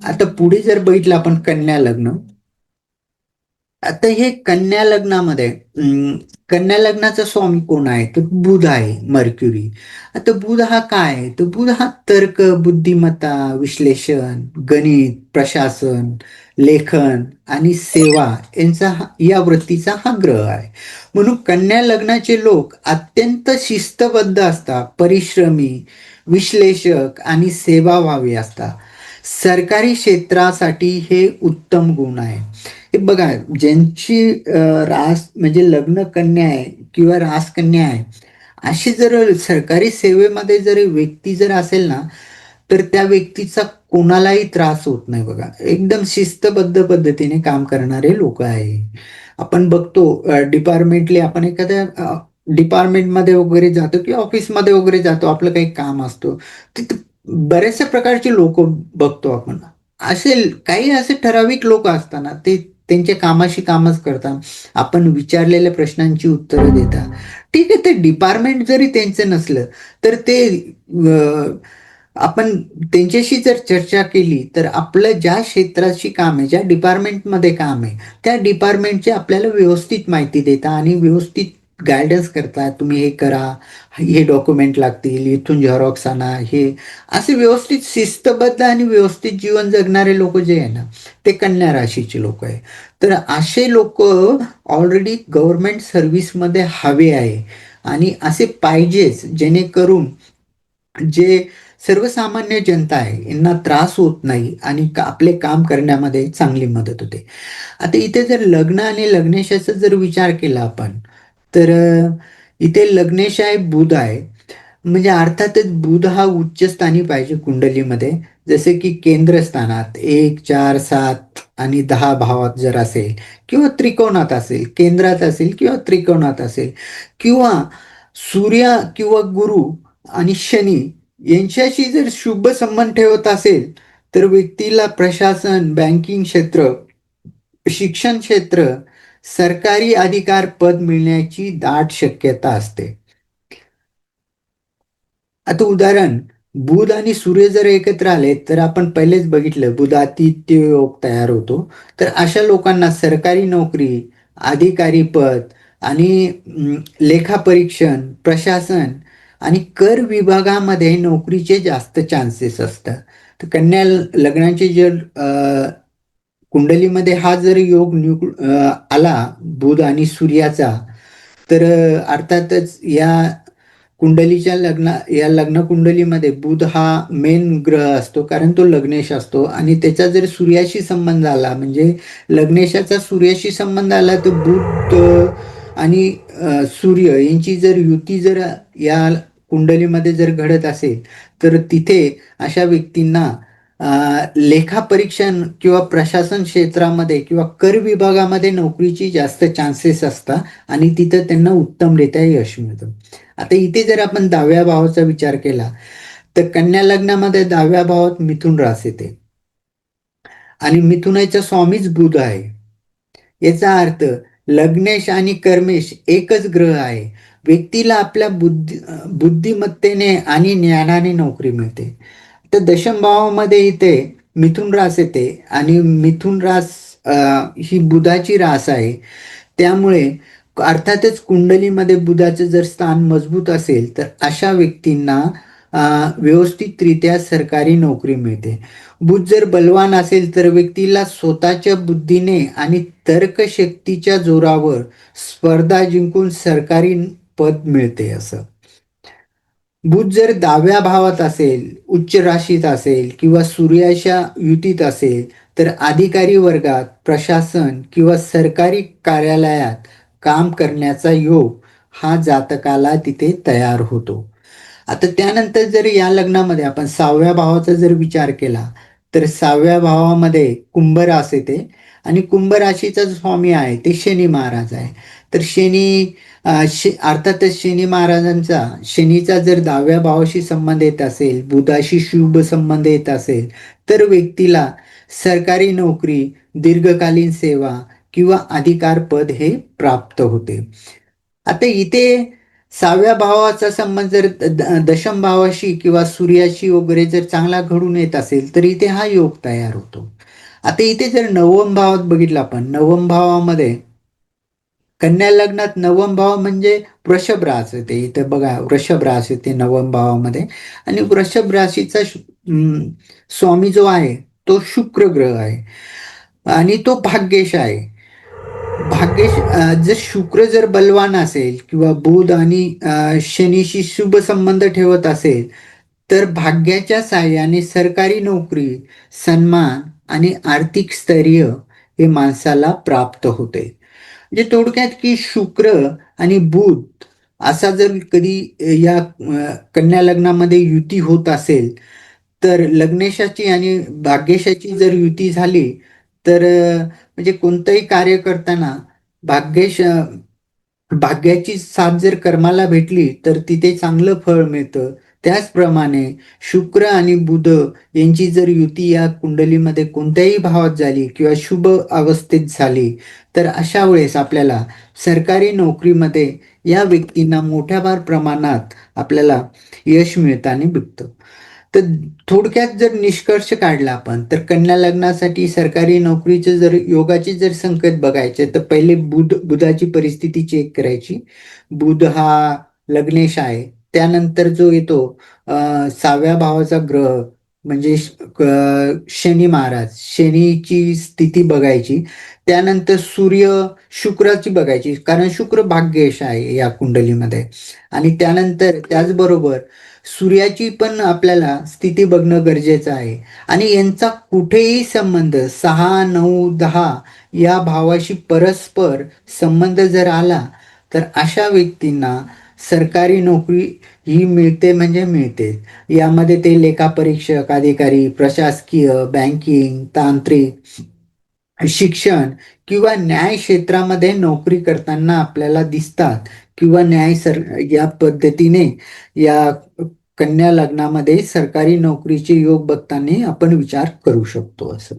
आता पुढे जर बघितलं आपण कन्या लग्न. आता हे कन्या लग्नामध्ये कन्या लग्नाचा स्वामी कोण आहे? तर बुध आहे, मर्क्युरी. आता बुध हा काय आहे? तर बुध हा तर्क, बुद्धिमत्ता, विश्लेषण, गणित, प्रशासन, लेखन आणि सेवा या वृत्तीचा हा ग्रह आहे. म्हणून कन्या लग्नाचे लोक अत्यंत शिस्तबद्ध असतात, परिश्रमी, विश्लेषक आणि सेवाभावी असतात. सरकारी क्षेत्रासाठी हे उत्तम गुण आहे. हे बघा, ज्यांची रास म्हणजे लग्न कन्या आहे किंवा रास कन्या आहे, अशी जर सरकारी सेवेमध्ये जर व्यक्ती जर असेल ना, तर त्या व्यक्तीचा कोणालाही त्रास होत नाही बघा. एकदम शिस्तबद्ध पद्धतीने काम करणारे लोक आहे. आपण बघतो डिपार्टमेंटली आपण एखाद्या डिपार्टमेंटमध्ये वगैरे जातो किंवा ऑफिसमध्ये वगैरे जातो, आपलं काही काम असतो, तिथे बऱ्याचशा प्रकारचे लोक बघतो आपण. काही असे ठराविक लोक असताना ते त्यांच्या कामाशी कामच करतात. आपण विचारलेल्या प्रश्नांची उत्तरं देतात. ठीक आहे, ते डिपार्टमेंट जरी त्यांचं नसलं तर ते आपण त्यांच्याशी जर चर्चा केली तर आपलं ज्या क्षेत्राची काम आहे, ज्या डिपार्टमेंटमध्ये काम आहे, त्या डिपार्टमेंटची आपल्याला व्यवस्थित माहिती देतात आणि व्यवस्थित गायडन्स करतात. तुम्ही हे करा, हे डॉक्युमेंट लागतील, इथून झेरॉक्स आणा, हे असे व्यवस्थित शिस्तबद्ध आणि व्यवस्थित जीवन जगणारे लोक जे आहे ना, ते कन्या राशीचे लोक आहे. तर असे लोक ऑलरेडी गव्हर्नमेंट सर्व्हिसमध्ये हवे आहे आणि असे पाहिजेच, जेणेकरून जे सर्वसामान्य जनता आहे यांना त्रास होत नाही आणि आपले काम करण्यामध्ये चांगली मदत होते. आता इथे जर लग्न आणि लग्नेशाचा जर विचार केला आपण, तर इथे लग्नेश आहे, बुध आहे. म्हणजे अर्थातच बुध हा उच्च स्थानी पाहिजे कुंडलीमध्ये. जसे की केंद्रस्थानात 1, 4, 7 आणि 10 भावात जर असेल किंवा त्रिकोणात असेल, केंद्रात असेल किंवा त्रिकोणात असेल, किंवा सूर्य किंवा गुरु आणि शनी यांच्याशी जर शुभ संबंध ठेवत असेल, तर व्यक्तीला प्रशासन, बँकिंग क्षेत्र, शिक्षण क्षेत्र, सरकारी अधिकार पद मिळण्याची दाट शक्यता असते. आता उदाहरण, बुध आणि सूर्य जर एकत्र आले तर आपण पहिलेच बघितलं बुधातिथ्य योग तयार होतो. तर अशा लोकांना सरकारी नोकरी, अधिकारी पद आणि लेखापरीक्षण, प्रशासन आणि कर विभागामध्ये नोकरीचे जास्त चान्सेस असतात. तर कन्या लग्नाचे जर कुंडलीमध्ये हा जर योग आला बुध आणि सूर्याचा, तर अर्थातच या लग्न कुंडलीमध्ये बुध हा मेन ग्रह असतो, कारण तो लग्नेश असतो. आणि त्याचा जर सूर्याशी संबंध आला, म्हणजे लग्नेशाचा सूर्याशी संबंध आला, तर बुध आणि सूर्य यांची जर युती जर या कुंडलीमध्ये जर घडत असेल, तर तिथे अशा व्यक्तींना लेखापरीक्षण किंवा प्रशासन क्षेत्रामध्ये किंवा कर विभागामध्ये नोकरीची जास्त चान्सेस असतात आणि तिथं त्यांना उत्तमरित्या यश मिळतं. आता इथे जर आपण 10व्या भावाचा विचार केला, तर कन्या लग्नामध्ये 10व्या भावात मिथुन रास येते आणि मिथुनाचा स्वामीच बुध आहे. याचा अर्थ लग्नेश आणि कर्मेश एकच ग्रह आहे. व्यक्तीला आपल्या बुद्धिमत्तेने आणि ज्ञानाने नोकरी मिळते. तर दशम भावामध्ये इथे मिथुन रास येते आणि मिथुन रास ही बुधाची रास आहे. त्यामुळे अर्थातच कुंडलीमध्ये बुधाचं जर स्थान मजबूत असेल, तर अशा व्यक्तींना व्यवस्थितरित्या सरकारी नोकरी मिळते. बुध जर बलवान असेल तर व्यक्तीला स्वतःच्या बुद्धीने आणि तर्कशक्तीच्या जोरावर स्पर्धा जिंकून सरकारी पद मिळते. असं बुध जर 10व्या भावात असेल, उच्च राशीत असेल किंवा सूर्याच्या युतीत असेल, तर अधिकारी वर्गात, प्रशासन किंवा सरकारी कार्यालयात काम करण्याचा योग हा जातकाला तिथे तयार होतो. आता त्यानंतर जर या लग्नामध्ये आपण 6व्या भावाचा जर विचार केला, तर 6व्या भावामध्ये कुंभ रास येते आणि कुंभ राशीचा जो स्वामी आहे ते शनी महाराज आहे. तर अर्थातच शनी महाराजांचा शनीचा जर 10व्या भावाशी संबंध येत असेल, बुधाशी शुभ संबंध येत असेल, तर व्यक्तीला सरकारी नोकरी, दीर्घकालीन सेवा किंवा अधिकार पद हे प्राप्त होते. आता इथे 6व्या भावाचा संबंध जर दशम भावाशी किंवा सूर्याशी वगैरे जर चांगला घडून येत असेल तर इथे हा योग तयार होतो. आता इथे जर नवम भावात बघितलं आपण, नवम भावामध्ये कन्या लग्नात नवम भाव म्हणजे वृषभ रास येते. इथे बघा वृषभ रास येते नवम भावामध्ये, आणि वृषभ राशीचा स्वामी जो आहे तो शुक्र ग्रह आहे आणि तो भाग्येश आहे. भाग्येश जर शुक्र जर बलवान असेल किंवा बुध आणि शनीशी शुभ संबंध ठेवत असेल तर भाग्याच्या साहाय्याने सरकारी नोकरी, सन्मान आणि आर्थिक स्थैर्य हे माणसाला प्राप्त होते. म्हणजे थोडक्यात की शुक्र आणि बुध असा जर कधी या कन्या लग्नामध्ये युती होत असेल तर लग्नेशाची आणि भाग्येशाची जर युती झाली तर म्हणजे कोणतंही कार्य करताना भाग्येश भाग्याची साथ जर कर्माला भेटली तर तिथे चांगलं फळ मिळतं. त्याचप्रमाणे शुक्र आणि बुध यांची जर युती या कुंडलीमध्ये कोणत्याही भावात झाली किंवा शुभ अवस्थेत झाली तर अशा वेळेस आपल्याला सरकारी नोकरीमध्ये या व्यक्तींना मोठ्या प्रमाणात आपल्याला यश मिळताना दिसतं. तर थोडक्यात जर निष्कर्ष काढला आपण तर कन्या लग्नासाठी सरकारी नोकरीचे जर योगाचे जर संकेत बघायचे तर पहिले बुधाची परिस्थिती चेक करायची. बुध हा लग्नेश आहे. त्यानंतर जो येतो 6व्या भावाचा ग्रह म्हणजे शनी महाराज, शनीची स्थिती बघायची. त्यानंतर सूर्य शुक्राची बघायची कारण शुक्र भाग्येश आहे या कुंडलीमध्ये. आणि त्यानंतर त्याचबरोबर सूर्याची पण आपल्याला स्थिती बघणं गरजेचं आहे. आणि यांचा कुठेही संबंध 6, 9, 10 या भावाशी परस्पर संबंध जर आला तर अशा व्यक्तींना सरकारी नोकरी ही मिळते म्हणजे मिळते. यामध्ये ते लेखापरीक्षक, अधिकारी, प्रशासकीय, बँकिंग, तांत्रिक, शिक्षण किंवा न्याय क्षेत्रामध्ये नोकरी करताना आपल्याला दिसतात किंवा या पद्धतीने या कन्या लग्नामध्ये सरकारी नोकरीचे योग बघताना आपण विचार करू शकतो असं.